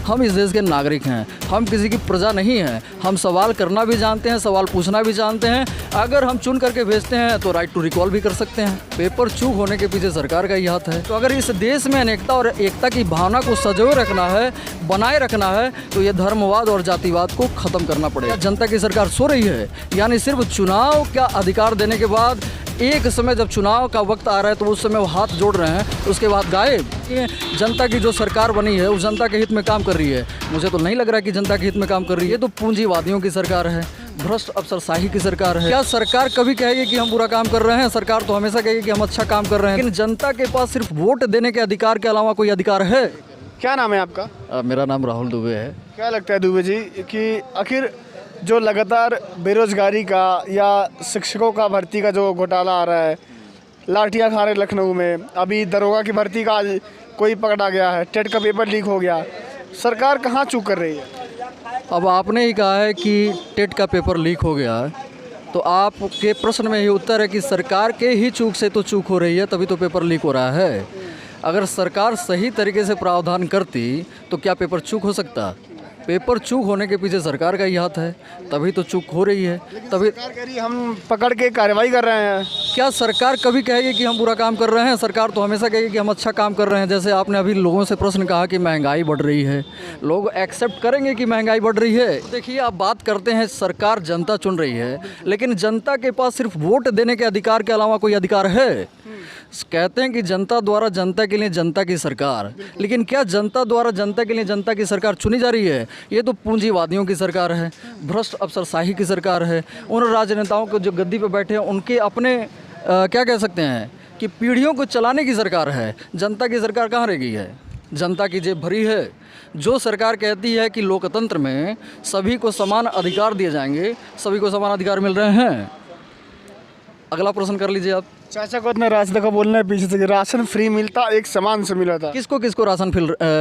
हम इस देश के नागरिक हैं, हम किसी की प्रजा नहीं हैं। हम सवाल करना भी जानते हैं, सवाल पूछना भी जानते हैं। अगर हम चुन करके भेजते हैं तो राइट टू रिकॉल भी कर सकते हैं। पेपर चूक होने के पीछे सरकार का ही हाथ है। तो अगर इस देश में अनेकता और एकता की भावना को सजोए रखना है, बनाए रखना है, तो ये धर्मवाद और जातिवाद को ख़त्म करना पड़ेगा। जनता की सरकार सो रही है, यानी सिर्फ चुनाव का अधिकार देने के बाद एक समय जब चुनाव का वक्त आ रहा है तो उस समय वो हाथ जोड़ रहे हैं, उसके बाद गायब। जनता की जो सरकार बनी है वो जनता के हित में काम कर रही है। मुझे तो नहीं लग रहा है कि जनता के हित में काम कर रही है। तो पूंजीवादियों की सरकार है, भ्रष्ट अफसरशाही की सरकार है। क्या सरकार कभी कहेगी कि हम बुरा काम कर रहे हैं? सरकार तो हमेशा कहेगी कि हम अच्छा काम कर रहे हैं। लेकिन जनता के पास सिर्फ वोट देने के अधिकार के अलावा कोई अधिकार है? क्या नाम है आपका? मेरा नाम राहुल दुबे है। क्या लगता है दुबे जी कि आखिर जो लगातार बेरोजगारी का या शिक्षकों का भर्ती का जो घोटाला आ रहा है, लाठियाँ खा रहे लखनऊ में, अभी दरोगा की भर्ती का आज कोई पकड़ा गया है, टेट का पेपर लीक हो गया, सरकार कहाँ चूक कर रही है? अब आपने ही कहा है कि टेट का पेपर लीक हो गया है, तो आपके प्रश्न में ये उत्तर है कि सरकार के ही चूक से तो चूक हो रही है, तभी तो पेपर लीक हो रहा है। अगर सरकार सही तरीके से प्रावधान करती तो क्या पेपर चूक हो सकता? पेपर चूक होने के पीछे सरकार का ही हाथ है, तभी तो चूक हो रही है। तभी सरकार कह रही है हम पकड़ के कार्रवाई कर रहे हैं। क्या सरकार कभी कहेगी कि हम बुरा काम कर रहे हैं? सरकार तो हमेशा कहेगी कि हम अच्छा काम कर रहे हैं। जैसे आपने अभी लोगों से प्रश्न कहा कि महंगाई बढ़ रही है, लोग एक्सेप्ट करेंगे कि महंगाई बढ़ रही है? देखिए, आप बात करते हैं सरकार जनता चुन रही है, लेकिन जनता के पास सिर्फ वोट देने के अधिकार के अलावा कोई अधिकार है? कहते हैं कि जनता द्वारा जनता के लिए जनता की सरकार, लेकिन क्या जनता द्वारा जनता के लिए जनता की सरकार चुनी जा रही है? ये तो पूंजीवादियों की सरकार है, भ्रष्ट अफसरशाही की सरकार है। उन राजनेताओं को जो गद्दी पे बैठे हैं उनके अपने क्या कह सकते हैं कि पीढ़ियों को चलाने की सरकार है। जनता की सरकार कहाँ रह गई है? जनता की जेब भरी है। जो सरकार कहती है कि लोकतंत्र में सभी को समान अधिकार दिए जाएंगे, सभी को समान अधिकार मिल रहे हैं? अगला प्रश्न कर लीजिए आप। चाचा को इतना रास्ते का बोलना है पीछे से कि राशन फ्री मिलता, एक समान से मिला था। किसको किसको राशन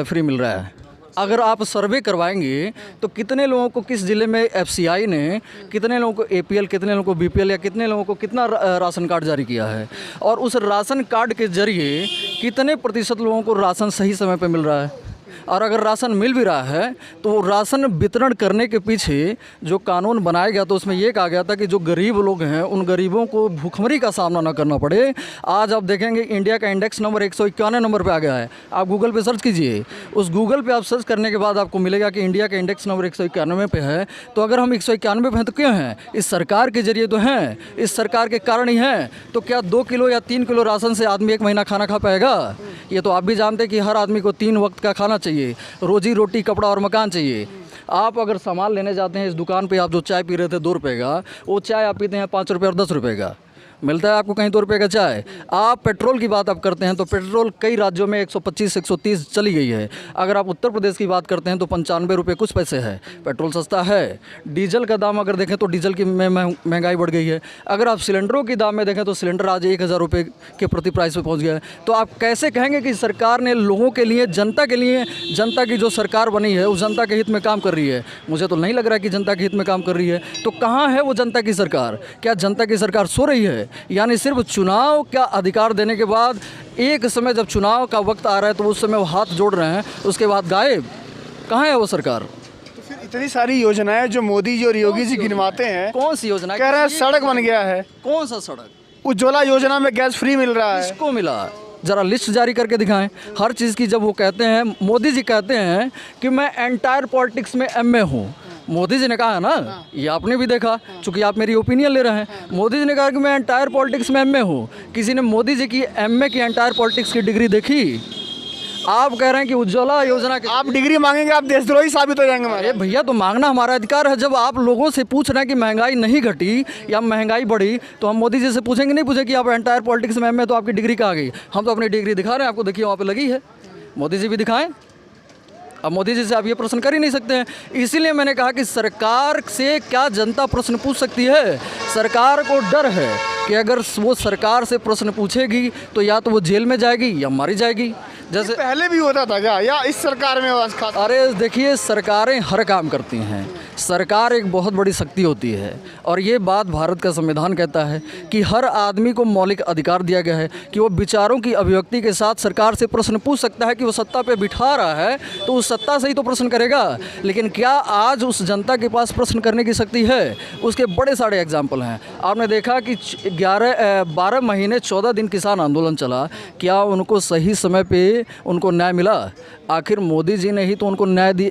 फ्री मिल रहा है? अगर आप सर्वे करवाएंगे तो कितने लोगों को किस ज़िले में एफसीआई ने, कितने लोगों को एपीएल, कितने लोगों को बीपीएल या कितने लोगों को कितना राशन कार्ड जारी किया है, और उस राशन कार्ड के जरिए कितने प्रतिशत लोगों को राशन सही समय पर मिल रहा है? और अगर राशन मिल भी रहा है तो राशन वितरण करने के पीछे जो कानून बनाया गया तो उसमें ये कहा गया था कि जो गरीब लोग हैं उन गरीबों को भूखमरी का सामना न करना पड़े। आज आप देखेंगे इंडिया का इंडेक्स नंबर 191 नंबर पे आ गया है। आप गूगल पे सर्च कीजिए, उस गूगल पे आप सर्च करने के बाद आपको मिलेगा कि इंडिया का इंडेक्स नंबर 191 पे है। तो अगर हम 191 पे हैं तो क्यों हैं? इस सरकार के जरिए तो हैं, इस सरकार के कारण ही हैं। तो क्या 2 किलो या 3 किलो राशन से आदमी 1 महीना खाना खा पाएगा? ये तो आप भी जानते हैं कि हर आदमी को 3 वक्त का खाना चाहिए, रोजी रोटी, कपड़ा और मकान चाहिए। आप अगर सामान लेने जाते हैं इस दुकान पे, आप जो चाय पी रहे थे 2 रुपये का, वो चाय आप पीते हैं 5 रुपये और 10 रुपये का मिलता है आपको कहीं 2 रुपये का चाय। आप पेट्रोल की बात आप करते हैं तो पेट्रोल कई राज्यों में 125 130 चली गई है। अगर आप उत्तर प्रदेश की बात करते हैं तो 95 रुपये कुछ पैसे है, पेट्रोल सस्ता है। डीजल का दाम अगर देखें तो डीजल की महंगाई बढ़ गई है। अगर आप सिलेंडरों की दाम में देखें तो सिलेंडर आज 1000 रुपये के प्रति प्राइस पे पहुंच गया है। तो आप कैसे कहेंगे कि सरकार ने लोगों के लिए, जनता के लिए, जनता की जो सरकार बनी है वो जनता के हित में काम कर रही है? मुझे तो नहीं लग रहा है कि जनता के हित में काम कर रही है। तो कहाँ है वो जनता की सरकार? क्या जनता की सरकार सो रही है? यानी सिर्फ चुनाव का अधिकार देने के बाद एक समय जब चुनाव का वक्त आ रहा है तो उस समय वो हाथ जोड़ रहे हैं, उसके बाद गायब। कहाँ है वो सरकार? तो फिर इतनी सारी योजनाएं जो मोदी जी और योगी जी गिनवाते हैं, कौन सी योजना? कह रहे हैं सड़क बन गया है। कौन सा सड़क? उज्ज्वला योजना में गैस फ्री मिल रहा है। किसको मिला? ज़रा लिस्ट जारी करके दिखाएं हर चीज़ की। जब वो कहते हैं, मोदी जी कहते हैं कि मैं एंटायर पॉलिटिक्स में एमए हूँ, मोदी जी ने कहा है ना, ये आपने भी देखा, चूंकि आप मेरी ओपिनियन ले रहे हैं। मोदी जी ने कहा कि मैं एंटायर पॉलिटिक्स में एमए हूँ। किसी ने मोदी जी की एमए की एंटायर पॉलिटिक्स की डिग्री देखी? आप कह रहे हैं कि उज्ज्वला योजना के, आप डिग्री मांगेंगे, आप देशद्रोही साबित हो जाएंगे। अरे भैया, तो मांगना हमारा अधिकार है। जब आप लोगों से पूछ रहे हैं कि महंगाई नहीं घटी या महंगाई बढ़ी, तो हम मोदी जी से पूछेंगे नहीं पूछे कि आप एंटायर पॉलिटिक्स में एमए, तो आपकी डिग्री कहाँ गई? हम तो अपनी डिग्री दिखा रहे हैं आपको, देखिए वहाँ पे लगी है। मोदी जी भी दिखाएं। अब मोदी जी से आप ये प्रश्न कर ही नहीं सकते हैं। इसीलिए मैंने कहा कि सरकार से क्या जनता प्रश्न पूछ सकती है? सरकार को डर है कि अगर वो सरकार से प्रश्न पूछेगी तो या तो वो जेल में जाएगी या मारी जाएगी। जैसे पहले भी होता था क्या, या इस सरकार में? अरे देखिए, सरकारें हर काम करती हैं, सरकार एक बहुत बड़ी शक्ति होती है और ये बात भारत का संविधान कहता है कि हर आदमी को मौलिक अधिकार दिया गया है कि वो विचारों की अभिव्यक्ति के साथ सरकार से प्रश्न पूछ सकता है कि वो सत्ता पे बिठा रहा है तो उस सत्ता से ही तो प्रश्न करेगा। लेकिन क्या आज उस जनता के पास प्रश्न करने की शक्ति है? उसके बड़े सारे एग्जाम्पल हैं। आपने देखा कि 12 महीने 14 दिन किसान आंदोलन चला, क्या उनको सही समय पे उनको न्याय मिला? आखिर मोदी जी ने ही तो उनको न्याय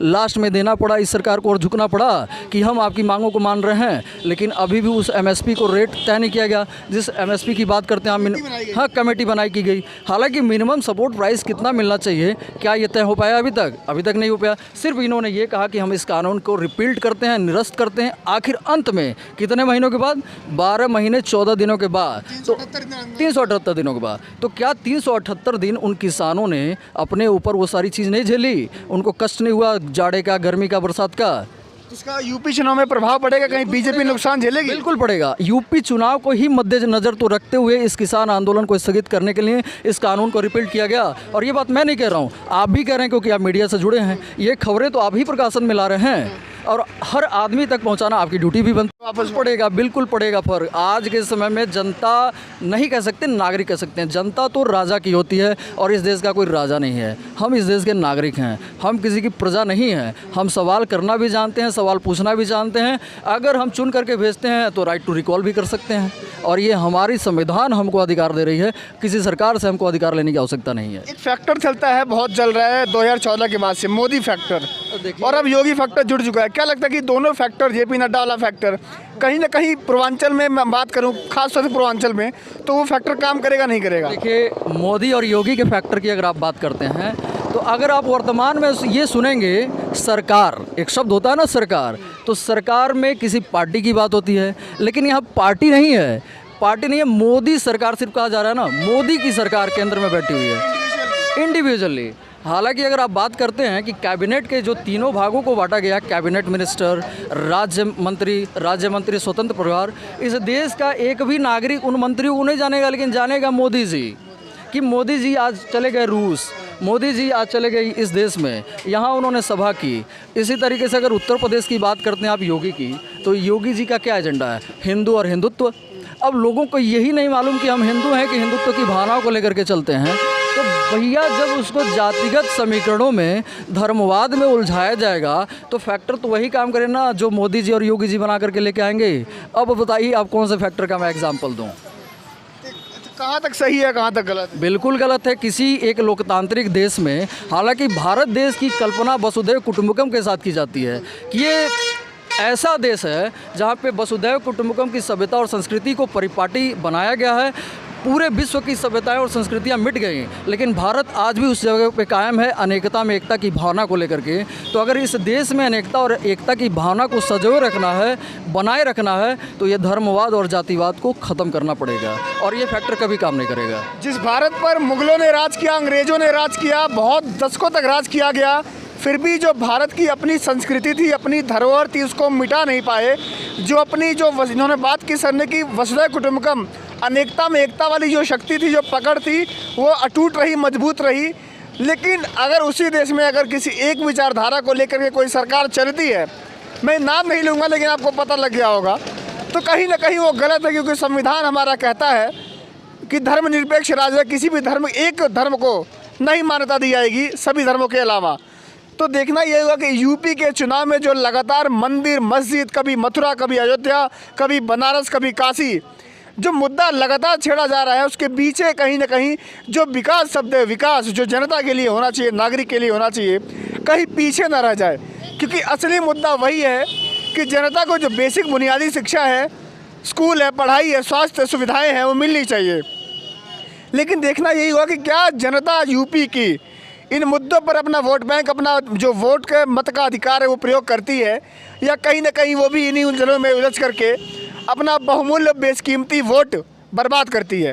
लास्ट में देना पड़ा इस सरकार को और झुकना पड़ा कि हम आपकी मांगों को मान रहे हैं। लेकिन अभी भी उस एमएसपी को रेट तय नहीं किया गया जिस एमएसपी की बात करते हैं हम। हाँ, कमेटी बनाई की गई। हालांकि मिनिमम सपोर्ट प्राइस कितना मिलना चाहिए, क्या ये तय हो पाया? अभी तक नहीं हो पाया। सिर्फ इन्होंने ये कहा कि हम इस कानून को रिपील्ड करते हैं, निरस्त करते हैं। आखिर अंत में कितने महीनों के बाद? 12 महीने 14 दिनों के बाद, तो 378 दिनों के बाद। तो क्या 378 दिन उन किसानों ने अपने ऊपर वो सारी चीज़ नहीं झेली? उनको कष्ट नहीं हुआ जाड़े का, गर्मी का, बरसात का? इसका यूपी चुनाव में प्रभाव पड़ेगा? कहीं बीजेपी नुकसान झेलेगी? बिल्कुल पड़ेगा। यूपी चुनाव को ही मद्देनजर तो रखते हुए इस किसान आंदोलन को स्थगित करने के लिए इस कानून को रिपील किया गया। और ये बात मैं नहीं कह रहा हूँ, आप भी कह रहे हैं क्योंकि आप मीडिया से जुड़े हैं। ये खबरें तो आप ही प्रकाशन में ला रहे हैं और हर आदमी तक पहुंचाना आपकी ड्यूटी भी बनती है। वापस पड़ेगा, बिल्कुल पड़ेगा फर्क। आज के समय में जनता नहीं कह सकते, नागरिक कह सकते हैं। जनता तो राजा की होती है और इस देश का कोई राजा नहीं है। हम इस देश के नागरिक हैं, हम किसी की प्रजा नहीं हैं। हम सवाल करना भी जानते हैं, सवाल पूछना भी जानते हैं। अगर हम चुन करके भेजते हैं तो राइट टू रिकॉल भी कर सकते हैं और ये हमारी संविधान हमको अधिकार दे रही है। किसी सरकार से हमको अधिकार लेने की आवश्यकता नहीं है। एक फैक्टर चलता है, बहुत चल रहा है 2014 के बाद से, मोदी फैक्टर, और अब योगी फैक्टर जुड़ चुका है। क्या लगता है कि दोनों फैक्टर, जेपी नड्डा वाला फैक्टर, कहीं ना कहीं पूर्वांचल में मैं बात करूं, खास तौर से पूर्वांचल में, तो वो फैक्टर काम करेगा नहीं करेगा? देखिए, मोदी और योगी के फैक्टर की अगर आप बात करते हैं तो अगर आप वर्तमान में ये सुनेंगे, सरकार, एक शब्द होता है ना सरकार, तो सरकार में किसी पार्टी की बात होती है। लेकिन यहाँ पार्टी नहीं है, पार्टी नहीं है, मोदी सरकार सिर्फ कहा जा रहा है ना। मोदी की सरकार केंद्र में बैठी हुई है इंडिविजुअली। हालांकि अगर आप बात करते हैं कि कैबिनेट के जो तीनों भागों को बांटा गया, कैबिनेट मिनिस्टर, राज्य मंत्री, स्वतंत्र प्रभार, इस देश का एक भी नागरिक उन मंत्रियों को नहीं जानेगा, लेकिन जानेगा मोदी जी। कि मोदी जी आज चले गए रूस, मोदी जी आज चले गए इस देश में, यहाँ उन्होंने सभा की। इसी तरीके से अगर उत्तर प्रदेश की बात करते हैं आप योगी की, तो योगी जी का क्या एजेंडा है? हिंदू और हिंदुत्व। अब लोगों को यही नहीं मालूम कि हम हिंदू हैं कि हिंदुत्व की भावनाओं को लेकर के चलते हैं। तो भैया, जब उसको जातिगत समीकरणों में, धर्मवाद में उलझाया जाएगा तो फैक्टर तो वही काम करे ना जो मोदी जी और योगी जी बना करके लेके आएंगे। अब बताइए आप कौन से फैक्टर का मैं एग्जाम्पल दूँ? कहाँ तक सही है, कहाँ तक गलत है? बिल्कुल गलत है। किसी एक लोकतांत्रिक देश में, हालांकि भारत देश की कल्पना वसुधैव कुटुंबकम के साथ की जाती है कि ये ऐसा देश है जहाँ पे वसुधैव कुटुंबकम की सभ्यता और संस्कृति को परिपाटी बनाया गया है। पूरे विश्व की सभ्यताएं और संस्कृतियां मिट गई, लेकिन भारत आज भी उस जगह पे कायम है, अनेकता में एकता की भावना को लेकर के। तो अगर इस देश में अनेकता और एकता की भावना को सजोए रखना है, बनाए रखना है, तो ये धर्मवाद और जातिवाद को ख़त्म करना पड़ेगा और ये फैक्टर कभी काम नहीं करेगा। जिस भारत पर मुगलों ने राज किया, अंग्रेज़ों ने राज किया, बहुत दशकों तक राज किया गया, फिर भी जो भारत की अपनी संस्कृति थी, अपनी धरोहर थी, उसको मिटा नहीं पाए। जो अपनी इन्होंने बात की सर ने कि वसुधैव कुटुंबकम, अनेकता में एकता वाली जो शक्ति थी, जो पकड़ थी, वो अटूट रही, मजबूत रही। लेकिन अगर उसी देश में अगर किसी एक विचारधारा को लेकर के कोई सरकार चलती है, मैं नाम नहीं लूँगा लेकिन आपको पता लग गया होगा, तो कहीं ना कहीं वो गलत है। क्योंकि संविधान हमारा कहता है कि धर्मनिरपेक्ष राज्य, किसी भी धर्म, एक धर्म को नहीं मान्यता दी जाएगी सभी धर्मों के अलावा। तो देखना ये होगा कि यूपी के चुनाव में जो लगातार मंदिर, मस्जिद, कभी मथुरा, कभी अयोध्या, कभी बनारस, कभी काशी, जो मुद्दा लगातार छेड़ा जा रहा है, उसके पीछे कहीं ना कहीं जो विकास शब्द है, विकास जो जनता के लिए होना चाहिए, नागरिक के लिए होना चाहिए, कहीं पीछे ना रह जाए। क्योंकि असली मुद्दा वही है कि जनता को जो बेसिक बुनियादी शिक्षा है, स्कूल है, पढ़ाई है, स्वास्थ्य सुविधाएँ हैं, वो मिलनी चाहिए। लेकिन देखना यही होगा कि क्या जनता यूपी की इन मुद्दों पर अपना वोट बैंक, अपना जो वोट के मत का अधिकार है, वो प्रयोग करती है, या कहीं ना कहीं वो भी इन्हीं उलझनों में उलझ करके अपना बहुमूल्य बेशकीमती वोट बर्बाद करती है।